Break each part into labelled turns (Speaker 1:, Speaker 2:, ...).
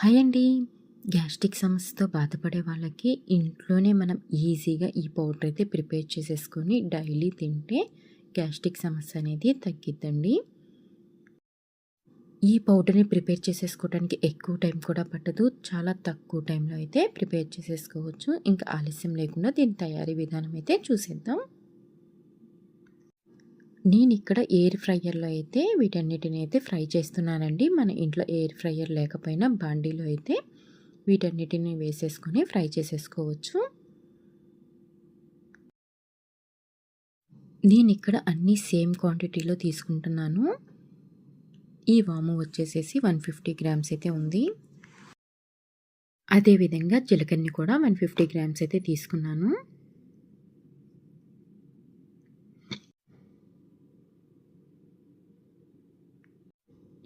Speaker 1: Hi అండి. Gastric సమస్యతో బాధపడే వాళ్ళకి ఇంట్లోనే మనం ఈజీగా ఈ పౌడర్ అయితే ప్రిపేర్ చేసేసుకొని డైలీ తింటే గ్యాస్ట్రిక్ సమస్య అనేది తగ్గిద్దండి. ఈ పౌడర్ని ప్రిపేర్ చేసేసుకోవడానికి ఎక్కువ టైం కూడా పట్టదు. చాలా తక్కువ టైంలో అయితే ప్రిపేర్ చేసేసుకోవచ్చు. ఇంకా ఆలస్యం లేకుండా దీని తయారీ విధానం అయితే చూసేద్దాం. నేను ఇక్కడ ఎయిర్ ఫ్రైయర్లో అయితే వీటన్నిటిని అయితే ఫ్రై చేస్తున్నానండి. మన ఇంట్లో ఎయిర్ ఫ్రైయర్ లేకపోయినా బాండీలో అయితే వీటన్నిటిని వేసేసుకొని ఫ్రై చేసేసుకోవచ్చు. నేను ఇక్కడ అన్నీ సేమ్ క్వాంటిటీలో తీసుకుంటున్నాను. ఈ వాము వచ్చేసేసి 150 గ్రామ్స్ అయితే ఉంది. అదేవిధంగా జీలకర్రని కూడా 150 గ్రామ్స్ అయితే తీసుకున్నాను.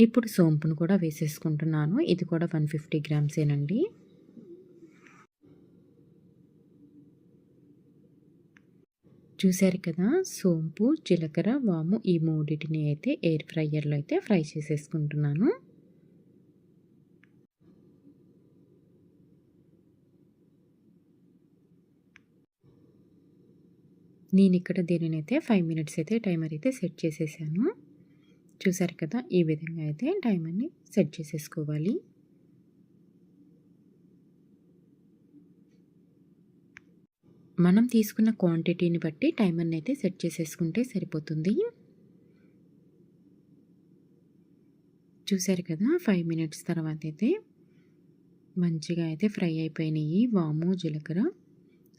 Speaker 1: ఇప్పుడు సోంపును కూడా వేసేసుకుంటున్నాను. ఇది కూడా 150 గ్రామ్సేనండి. చూశారు కదా, సోంపు, జీలకర్ర, వాము ఈ మూడింటిని అయితే ఎయిర్ ఫ్రైయర్లో అయితే ఫ్రై చేసేసుకుంటున్నాను. నేను ఇక్కడ దీనినైతే 5 మినిట్స్ అయితే టైమర్ అయితే సెట్ చేసేసాను. చూసారు కదా, ఈ విధంగా అయితే టైమర్ని సెట్ చేసేసుకోవాలి. మనం తీసుకున్న క్వాంటిటీని బట్టి టైమర్ని అయితే సెట్ చేసేసుకుంటే సరిపోతుంది. చూసారు కదా, 5 మినిట్స్ తర్వాత అయితే మంచిగా అయితే ఫ్రై అయిపోయినాయి వాము, జీలకర్ర,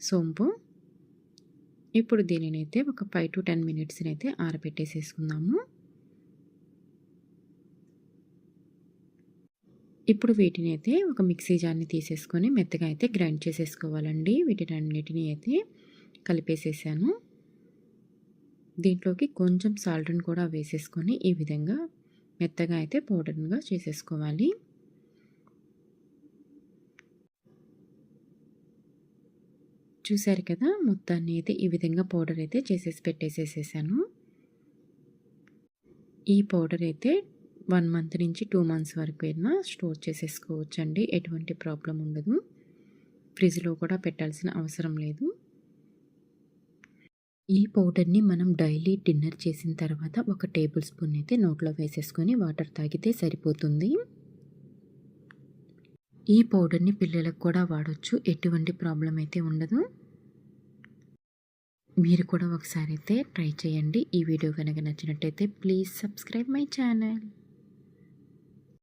Speaker 1: సోంపు. ఇప్పుడు దీనినైతే ఒక 5 to 10 మినిట్స్ని అయితే ఆరబెట్టేసేసుకుందాము. ఇప్పుడు వీటిని అయితే ఒక మిక్సీ జార్ని తీసేసుకొని మెత్తగా అయితే గ్రైండ్ చేసేసుకోవాలండి. వీటినన్నిటిని అయితే కలిపేసేసాను. దీంట్లోకి కొంచెం సాల్ట్ని కూడా వేసేసుకొని ఈ విధంగా మెత్తగా అయితే పౌడర్గా చేసేసుకోవాలి. చూసారు కదా, మొత్తాన్ని అయితే ఈ విధంగా పౌడర్ అయితే చేసేసి పెట్టేసేసాను. ఈ పౌడర్ అయితే 1 మంత్ నుంచి 2 మంత్స్ వరకు అయినా స్టోర్ చేసేసుకోవచ్చండి. ఎటువంటి ప్రాబ్లం ఉండదు. ఫ్రిడ్జ్లో కూడా పెట్టాల్సిన అవసరం లేదు. ఈ పౌడర్ని మనం డైలీ డిన్నర్ చేసిన తర్వాత 1 టేబుల్ స్పూన్ అయితే నోట్లో వేసేసుకొని వాటర్ తాగితే సరిపోతుంది. ఈ పౌడర్ని పిల్లలకు కూడా వాడచ్చు. ఎటువంటి ప్రాబ్లం అయితే ఉండదు. మీరు కూడా ఒకసారి అయితే ట్రై చేయండి. ఈ వీడియో కనుక నచ్చినట్టయితే ప్లీజ్ సబ్స్క్రైబ్ మై ఛానల్.